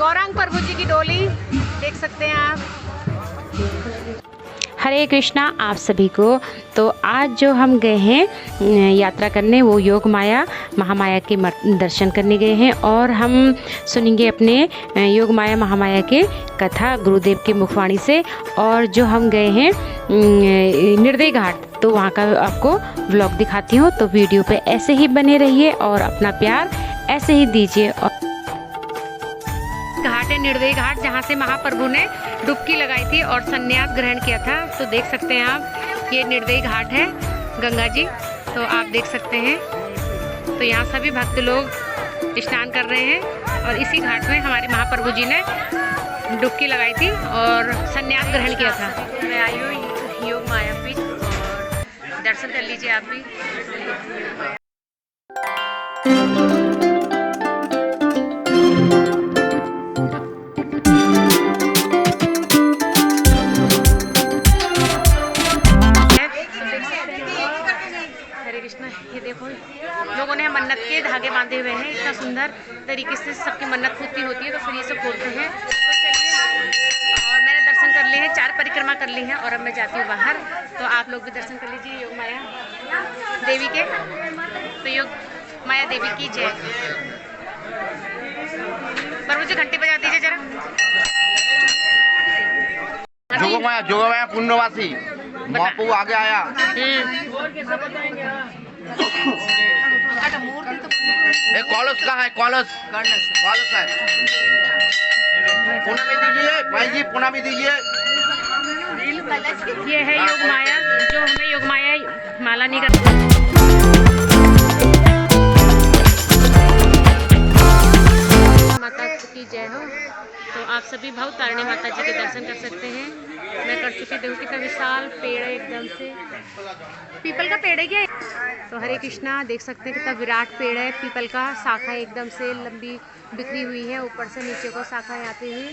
गौरांग प्रभु जी की डोली देख सकते हैं आप। हरे कृष्णा आप सभी को। तो आज जो हम गए हैं यात्रा करने, वो योग माया महामाया के दर्शन करने गए हैं और हम सुनेंगे अपने योग माया महामाया के कथा गुरुदेव के मुखवाणी से। और जो हम गए हैं निर्दय घाट, तो वहाँ का आपको व्लॉग दिखाती हूँ। तो वीडियो पे ऐसे ही बने रहिए और अपना प्यार ऐसे ही दीजिए। घाट है निर्दय घाट, जहाँ से महाप्रभु ने डुबकी लगाई थी और संन्यास ग्रहण किया था। तो देख सकते हैं आप, ये निर्दय घाट है गंगा जी, तो आप देख सकते हैं। तो यहाँ सभी भक्त लोग स्नान कर रहे हैं और इसी घाट में हमारे महाप्रभु जी ने डुबकी लगाई थी और संन्यास ग्रहण किया था। मैं आई हूँ योग माया पीठ और दर्शन कर लीजिए आप भी। ये देखो, लोगों ने मन्नत के धागे बांधे हुए हैं। इतना सुंदर तरीके से सबकी मन्नत पूरी होती है, तो फिर ये सब खोलते हैं। तो चलिए, और मैंने दर्शन कर लिए हैं, 4 परिक्रमा कर ली हैं और अब मैं जाती हूँ बाहर। तो आप लोग भी दर्शन कर लीजिए योग माया देवी के। तो योग माया देवी की जय। पर मुझे घंटी बजा दीजिए जरा। जोग माया पुण्यवासी महाप्रभु आगे आया। कॉलस का है, कॉलस है। पुना में दीजिए भाई जी, पुना में दीजिए। ये है योग माया, जो हमें योग माया माला नहीं करती। माता की जय हो। तो आप सभी भाव तारिणी माता जी के दर्शन कर सकते हैं। मैं कर चुकी। देखो कितना विशाल पेड़ है, एकदम से पीपल का पेड़ है क्या? तो हरे कृष्णा देख सकते हैं कितना विराट पेड़ है पीपल का। शाखा एकदम से लंबी बिखरी हुई है, ऊपर से नीचे को शाखाएं आती हुई।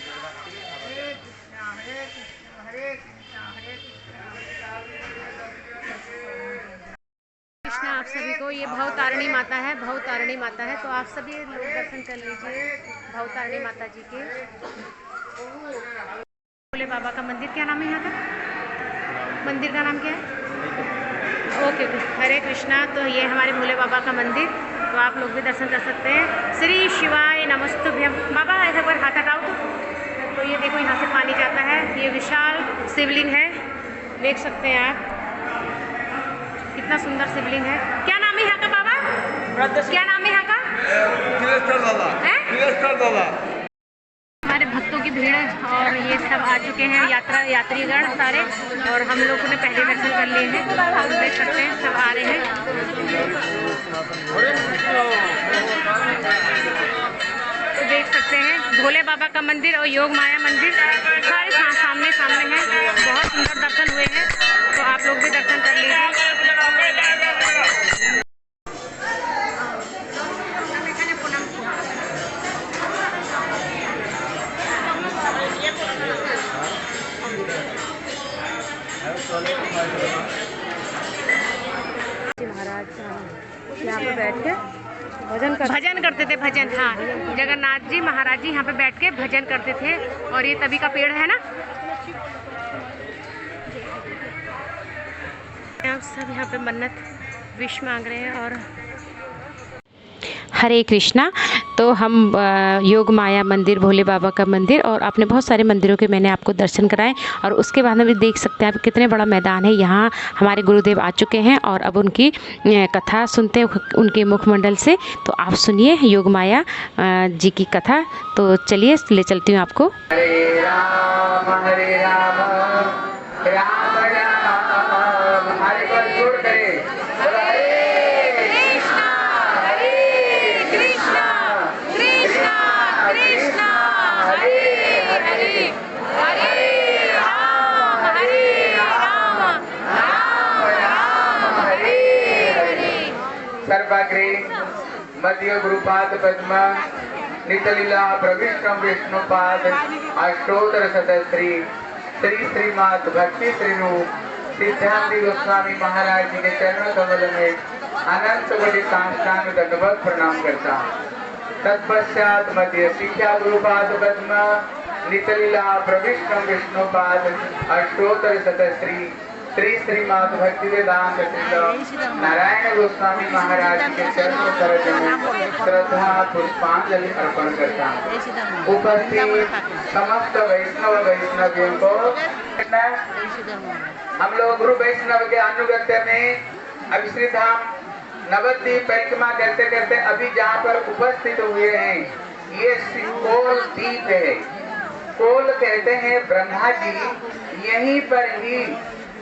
कृष्णा आप सभी को। ये भवतारिणी माता है, भवतारिणी माता है। तो आप सभी लोग दर्शन कर लीजिए भवतारिणी माता जी के। भोले बाबा का मंदिर, क्या नाम है यहाँ का? मंदिर का नाम क्या है? ओके ओके, हरे कृष्णा। तो ये हमारे भोले बाबा का मंदिर, तो आप लोग भी दर्शन कर सकते हैं। श्री शिवाय नमस्तुभ्यम। बाबा ऐसा पर हाथ हटाओ तो ये देखो, यहाँ से पानी जाता है। ये विशाल शिवलिंग है, देख सकते हैं आप, कितना सुंदर शिवलिंग है। क्या नाम है यहाँ का बाबा? क्या नाम है यहाँ का? हमारे भक्तों की भीड़ है और ये सब आ चुके हैं यात्रीगण सारे, और हम लोगों ने पहले दर्शन कर लिए हैं। आप देख सकते हैं सब आ रहे हैं। तो देख सकते हैं भोले बाबा का मंदिर और योग माया मंदिर सारे सामने सामने हैं। बहुत सुंदर दर्शन हुए हैं, तो आप लोग भी दर्शन कर लीजिए। महाराज यहाँ पे बैठ के भजन करते थे। भजन, हाँ, जगन्नाथ जी महाराज जी यहाँ पे बैठ के भजन करते थे। और ये तभी का पेड़ है ना। आप सब यहाँ पे मन्नत विश मांग रहे हैं। और हरे कृष्णा। तो हम योग माया मंदिर, भोले बाबा का मंदिर, और आपने बहुत सारे मंदिरों के मैंने आपको दर्शन कराए। और उसके बाद में भी देख सकते हैं आप कितने बड़ा मैदान है। यहाँ हमारे गुरुदेव आ चुके हैं और अब उनकी कथा सुनते हैं उनके मुखमंडल से। तो आप सुनिए योग माया जी की कथा। तो चलिए ले चलती हूँ आपको। हरे राम राम राम हरे पर जोड़ करें। सर्वाग्रे मध्य गुरुपाद पद्म नितलीला प्रविष्टम विष्णुपाद अष्टोत्तर शतश्री श्री श्रीमात भक्ति श्रीनु सिद्धांति गोस्वामी महाराज जी के चरणों कमल में अनंत बड़ी साष्टांग दंडवत प्रणाम करता हूँ। तत्पश्चात मध्य शिक्षा गुरुपाद पद्म नितलीला प्रविष्टम विष्णुपाद अष्टोत्तर शतश्री श्री श्रीमाद भक्ति वेदांत नारायण गोस्वामी महाराज के चरणों सरोज में श्रद्धा पुष्पांजलि अर्पण करता हूँ। उपस्थित समस्त वैष्णव वैष्णवियों को हम लोग गुरु वैष्णव के अनुगत्य में अभिश्री धाम नवद्वीप परिक्रमा करते करते अभी जहाँ पर उपस्थित हुए हैं ये कोल द्वीप है। कोल कहते हैं ब्रह्मा जी यहीं पर ही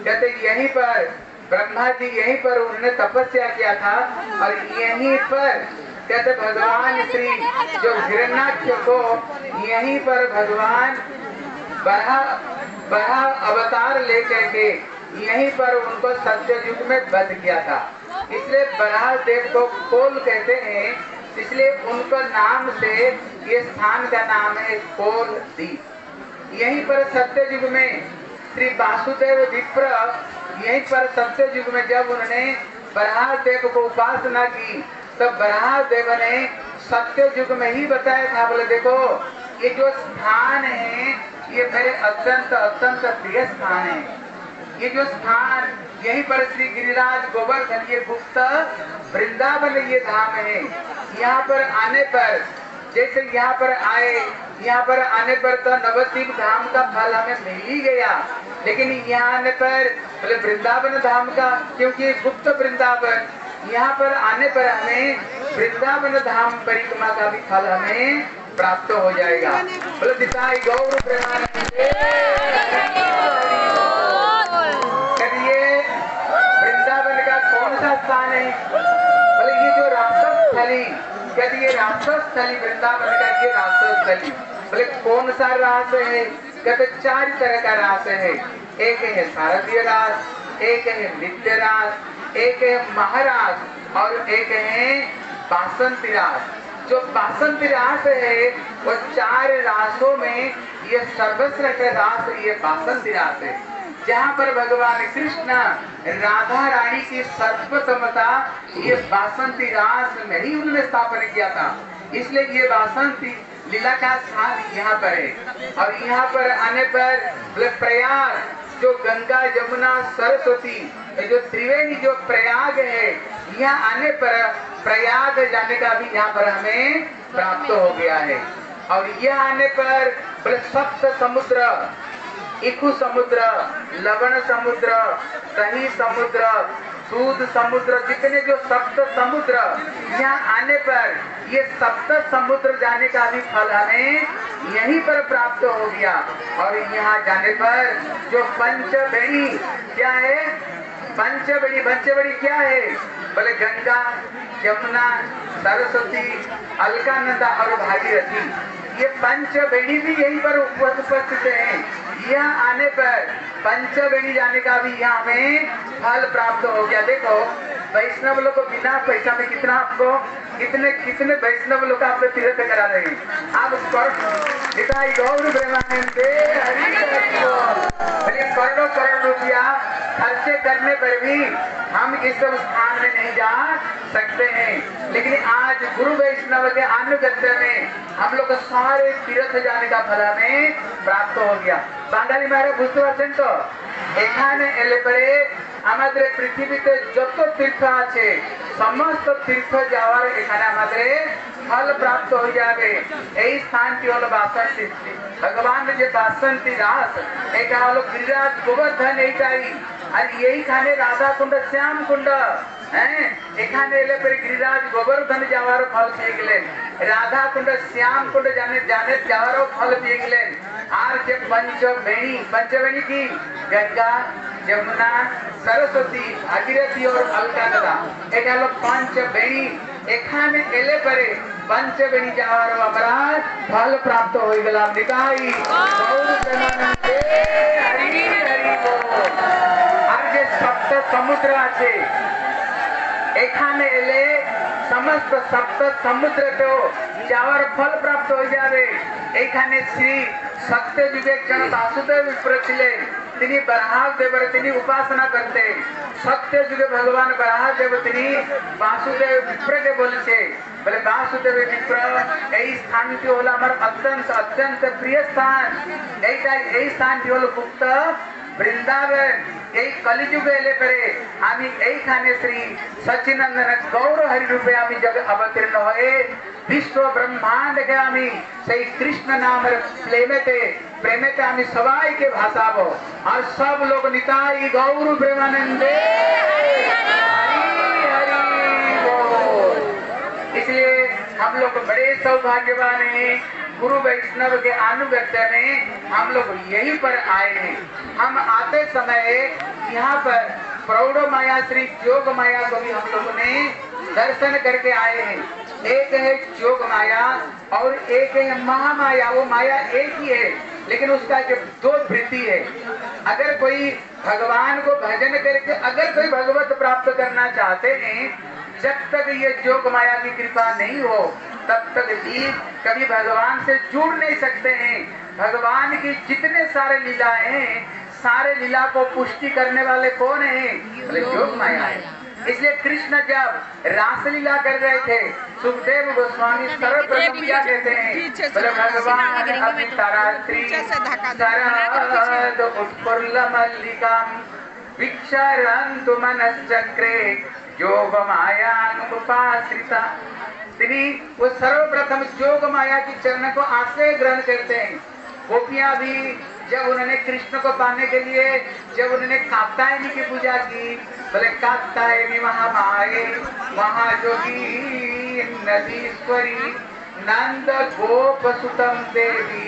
कहते यहीं पर ब्रह्मा जी यहीं पर उन्होंने तपस्या किया था और यहीं पर कहते भगवान श्री जो हिरण्याक्ष को यहीं पर भगवान बड़ा अवतार लेकर के यहीं पर उनको सत्ययुग में वध किया था। इसलिए बराह देव को कोल कहते हैं, इसलिए उनको नाम से ये स्थान का नाम है कोल द्वीप। यहीं पर सत्ययुग में श्री वासुदेव विप्र यहीं पर सत्ययुग में जब उन्होंने बराह देव को उपासना की तब तो बराह देव ने सत्ययुग में ही बताया था, बोले देखो ये जो स्थान है ये मेरे अत्यंत अत्यंत प्रिय स्थान है। ये जो स्थान यहीं पर श्री गिरिराज गोवर्धन ये गुप्त वृंदावन ये धाम है। यहाँ पर आने पर जैसे यहाँ पर आए, यहाँ पर आने पर तो नवद्वीप धाम का फल हमें मिल ही गया, लेकिन यहाँ आने पर बोले वृंदावन धाम का, क्योंकि गुप्त वृंदावन, यहाँ पर आने पर हमें वृंदावन धाम परिक्रमा का भी फल हमें प्राप्त हो जाएगा। बोले पिताई गौर प्रेमानंदे। वृंदावन का कौन सा स्थान है? बोले ये जो रासस्थली, कहते ये रासस्थली वृंदावन का ये रासस्थली। बोले कौन सा रास है? कहते 4 तरह का रास है। एक है शारदीय रास, एक है नित्य रास, एक है महारास और एक है बासंती रास। जो बासंती रास है वो 4 रासों में ये सर्वश्रेष्ठ रास ये बासंती रास है, जहाँ पर भगवान कृष्ण राधा रानी की सर्वोत्तमता ये बासंती रास में ही उन्होंने स्थापन किया था। इसलिए ये बासंती लीला का स्थान यहाँ पर है। और यहाँ पर आने पर प्रयाग जो गंगा यमुना सरस्वती जो त्रिवेणी जो प्रयाग है, यहाँ आने पर प्रयाग जाने का भी यहाँ पर हमें प्राप्त हो गया है। और यहाँ आने पर सप्त समुद्र, इखु समुद्र, लवण समुद्र, दही समुद्र, दूध समुद्र, जितने जो सप्त समुद्र, यहाँ आने पर ये सप्त समुद्र जाने का भी फल हमें यहीं पर प्राप्त हो गया। और यहाँ जाने पर जो पंचबेणी क्या है? पंचबेणी क्या है? बोले गंगा, यमुना, सरस्वती, अलकानंदा और भागीरथी, ये पंचबेणी भी यहीं पर उपस्थित हैं। यहाँ आने पर पंचबेणी जाने का भी यहाँ हमें फल प्राप्त हो गया। देखो वैष्णव लोग को बिना पैसा में कितना आपको कितने वैष्णव लोग आपने तीर्थ करा रहे हैं। आप गौर प्रेमानंदे करोड़ों करोड़ रुपया खर्चे करने पर भी हम इस स्थान में नहीं जा सकते हैं, लेकिन आज गुरु वैष्णव के अनुगत्य में हम लोग सारे तीर्थ जाने का फल हमें प्राप्त हो गया। बांगाली महाराज बुझते पारছেন তো? এখানে এলে পরে আমাদের পৃথিবীতে যত তীর্থ আছে সমস্ত তীর্থ যাওয়ার এখানে আমাদের फल प्राप्त हो जाए। यही स्थान की हलो बासंती, भगवान ने जो बासंती रास एक हलो गिरिराज गोवर्धन यही खाने राधा कुंड श्याम कुंड हैं, एखाने एले पर गिरिराज गोवर्धन जावार फल पेये गेलेन, राधा कुंड श्याम कुंड जाने जावार फल पेये गेलेन। और जे पंचबेणी की गंगा, यमुना, सरस्वती, भागीरथी और अलकानंदा एक हलो पंचबेणी, एखाने एले परे पंचबेणी जावार हमरा फल प्राप्त हो गला। निताई गौर प्रेमानंदे हरि हरि बोल। और जे सप्त समुद्र आछे एखाने एले समस्त सप्त समुद्र तो जावार फल प्राप्त हो जाए। एखाने श्री सत्य विवेक जन वासुदेव विप्र छिलेन, तिनी बराह देवर तिनी उपासना करते सत्य जुगे भगवान बराह देव तिनी वासुदेव विप्र के बोले छे बोले वासुदेव विप्र এই স্থানটি হলো আমার অত্যন্ত অত্যন্ত প্রিয় স্থান এই স্থানটি হলো গুপ্ত বৃন্দাবন এই কলিযুগে এলে পরে আমি এইখানে শ্রী সচিনন্দন গৌর হরি রূপে আমি জগ অবতীর্ণ হয়ে विश्व ब्रह्मांड के आमी सही कृष्ण नाम प्रेमेते आमी सबाई के भाषाबो और सब लोग निताई गौर प्रेमानंदे हरि हरि बोल। इसलिए हम लोग बड़े सौभाग्यवान हैं, गुरु वैष्णव के अनुगत्य में हम लोग यहीं पर आए हैं। हम आते समय यहाँ पर प्रौढ़ माया श्री जोग माया को भी हम लोगों ने दर्शन करके आए हैं। एक है जोग माया और एक है महामाया। वो माया एक ही है लेकिन उसका जो दो वृत्ति है। अगर कोई भगवान को भजन करके अगर कोई भगवत प्राप्त करना चाहते हैं, जब तक ये जोग माया की कृपा नहीं हो तब तक जीव कभी भगवान से जुड़ नहीं सकते हैं। भगवान की जितने सारे लीला हैं, सारे लीला को पुष्टि करने वाले कौन है? बोले जोग माया है। इसलिए कृष्ण जब रासलीला कर रहे थे, सुखदेव गोस्वामी सर्वप्रथम क्या कहते हैं? बोले भगवान अपनी तारात्री शरद उत्फुल्ल मल्लिकाम विक्षरन्तु मनश्चक्रे जोग मायानुपाश्रिता। वो सर्वप्रथम जोग माया की चरण को आश्रय ग्रहण करते हैं। गोपियां भी जब उन्होंने कृष्ण को पाने के लिए जब उन्होंने कात्यायनी की पूजा की, बोले कात्यायनी महामाये महाजोगी नदीश्वरी नंद गोप सुतम देवी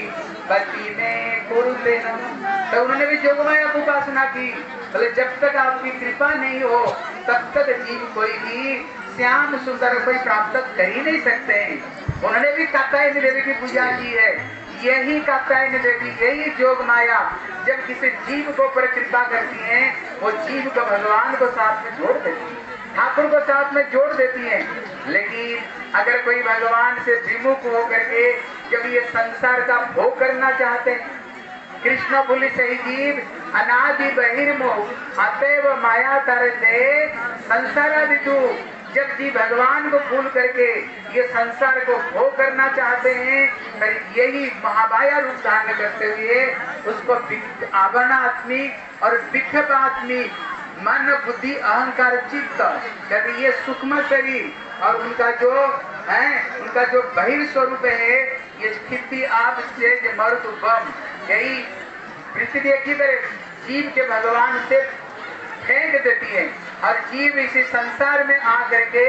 पति में कुरुते नमः। तो उन्होंने भी जोग माया की उपासना की। बोले जब तक आपकी कृपा नहीं हो तब तक जीव कोई भी श्याम सुंदर कोई प्राप्त कर ही नहीं सकते हैं। उन्होंने भी कात्यायनी देवी की पूजा की है। यही कात्यायनी देवी, यही जोग माया जब किसी जीव को पर कृपा करती है, वो जीव को भगवान को साथ में जोड़ देती है, ठाकुर को साथ में जोड़ देती है। लेकिन अगर कोई भगवान से विमुख होकर के जब ये संसार का भोग करना चाहते हैं, कृष्ण बोले सही जीव अनादि बहिर्मुख अतएव माया तरते संसारादितु। जब जी भगवान को भूल करके ये संसार को भोग करना चाहते हैं, फिर यही महामाया रूप धारण करते हुए उसको आवरणात्मिक और विक्षेपात्मिक मन बुद्धि अहंकार चित्त, यदि ये सूक्ष्म शरीर और उनका जो बहिर्स्वरूप है, ये स्थिति आप स्टेज मर्द बम, यही पृथ्वी की तरह जीव के भगवान से फेंक देती है और जीव इसी संसार में आकर के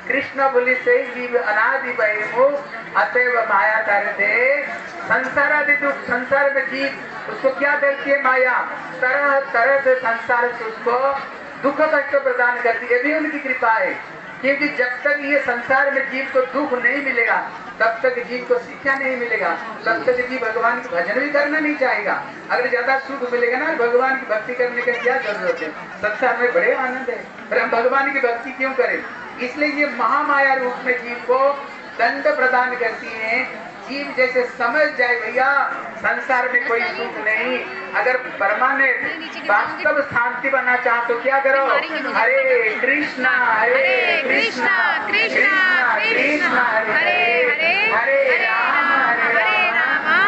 कृष्ण बोली से जीव अनादि बहिर्मुख अतएव माया करते संसारादि दुख। संसार में जीव उसको क्या करती है? माया तरह तरह से संसार से उसको दुख कष्ट प्रदान करती है। ये भी उनकी कृपा है, क्योंकि जब तक ये संसार में जीव को दुख नहीं मिलेगा तब तक जीव को शिक्षा नहीं मिलेगा, तब तक जीव भगवान की भजन भी करना नहीं चाहेगा। अगर ज्यादा सुख मिलेगा ना, भगवान की भक्ति करने का क्या जरूरत है? संसार में बड़े आनंद है, फिर हम भगवान की भक्ति क्यों करें? इसलिए ये महामाया रूप में जीव को दंड प्रदान करती है। जीव जैसे समझ जाए भैया संसार में कोई सुख नहीं, अगर परमानेंट वास्तव शांति बनना चाहो तो क्या करो? हरे कृष्णा कृष्णा कृष्णा कृष्णा हरे हरे हरे राम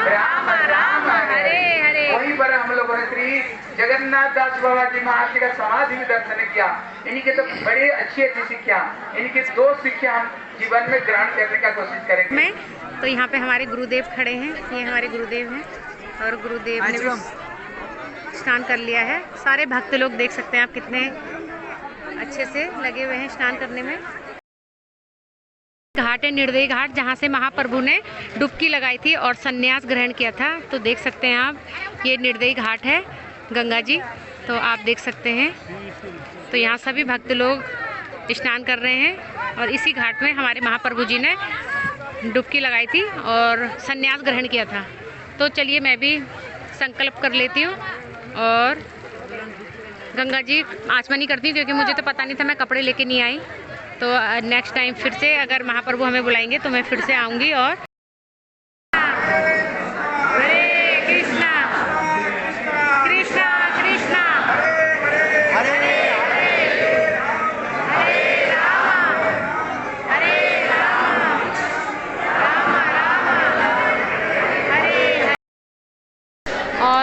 राम राम हरे हरे। वहीं पर हम लोगों ने श्री जगन्नाथ दास बाबा जी महाराज जी का समाधि में दर्शन किया। इनकी तो बड़ी अच्छी शिक्षा, इनकी 2 शिक्षा हम जीवन में ग्रहण करने का कोशिश करेंगे। तो यहाँ पे हमारे गुरुदेव खड़े हैं, ये हमारे गुरुदेव हैं और गुरुदेव ने भी स्नान कर लिया है। सारे भक्त लोग देख सकते हैं आप कितने अच्छे से लगे हुए हैं स्नान करने में। घाट है निर्दयी घाट, जहाँ से महाप्रभु ने डुबकी लगाई थी और संन्यास ग्रहण किया था। तो देख सकते हैं आप, ये निर्दयी घाट है गंगा जी, तो आप देख सकते हैं। तो यहाँ सभी भक्त लोग स्नान कर रहे हैं और इसी घाट में हमारे महाप्रभु जी ने डुबकी लगाई थी और संन्यास ग्रहण किया था। तो चलिए मैं भी संकल्प कर लेती हूँ और गंगा जी आचमनी करती हूँ, क्योंकि मुझे तो पता नहीं था, मैं कपड़े लेके नहीं आई। तो नेक्स्ट टाइम फिर से अगर महाप्रभु हमें बुलाएंगे तो मैं फिर से आऊँगी। और हरे कृष्णा कृष्णा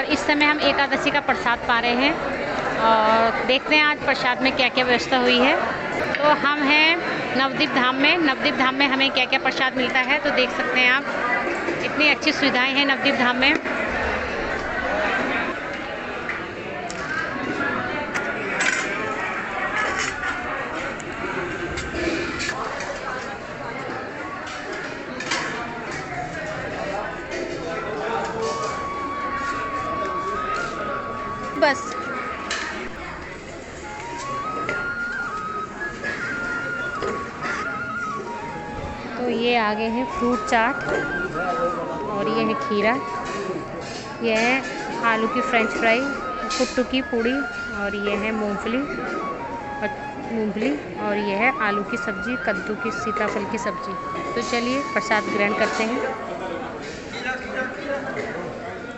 और इस समय हम एकादशी का प्रसाद पा रहे हैं और देखते हैं आज प्रसाद में क्या क्या व्यवस्था हुई है। तो हम हैं नवदीप धाम में। नवदीप धाम में हमें क्या क्या प्रसाद मिलता है तो देख सकते हैं आप, इतनी अच्छी सुविधाएं हैं नवदीप धाम में। बस तो ये आगे है फ्रूट चाट और ये है खीरा, ये है आलू की फ्रेंच फ्राई, कुट्टू की पूड़ी और ये है मूंगफली और ये है आलू की सब्ज़ी, कद्दू की सीताफल की सब्ज़ी। तो चलिए प्रसाद ग्रहण करते हैं।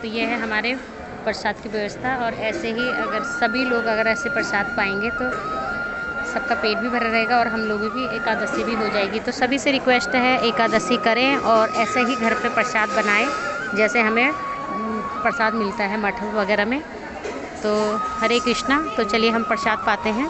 तो ये है हमारे प्रसाद की व्यवस्था और ऐसे ही अगर सभी लोग अगर ऐसे प्रसाद पाएंगे तो सबका पेट भी भरा रहेगा और हम लोगों की एकादशी भी हो जाएगी। तो सभी से रिक्वेस्ट है एकादशी करें और ऐसे ही घर पे प्रसाद बनाएं जैसे हमें प्रसाद मिलता है मठ वगैरह में। तो हरे कृष्णा। तो चलिए हम प्रसाद पाते हैं।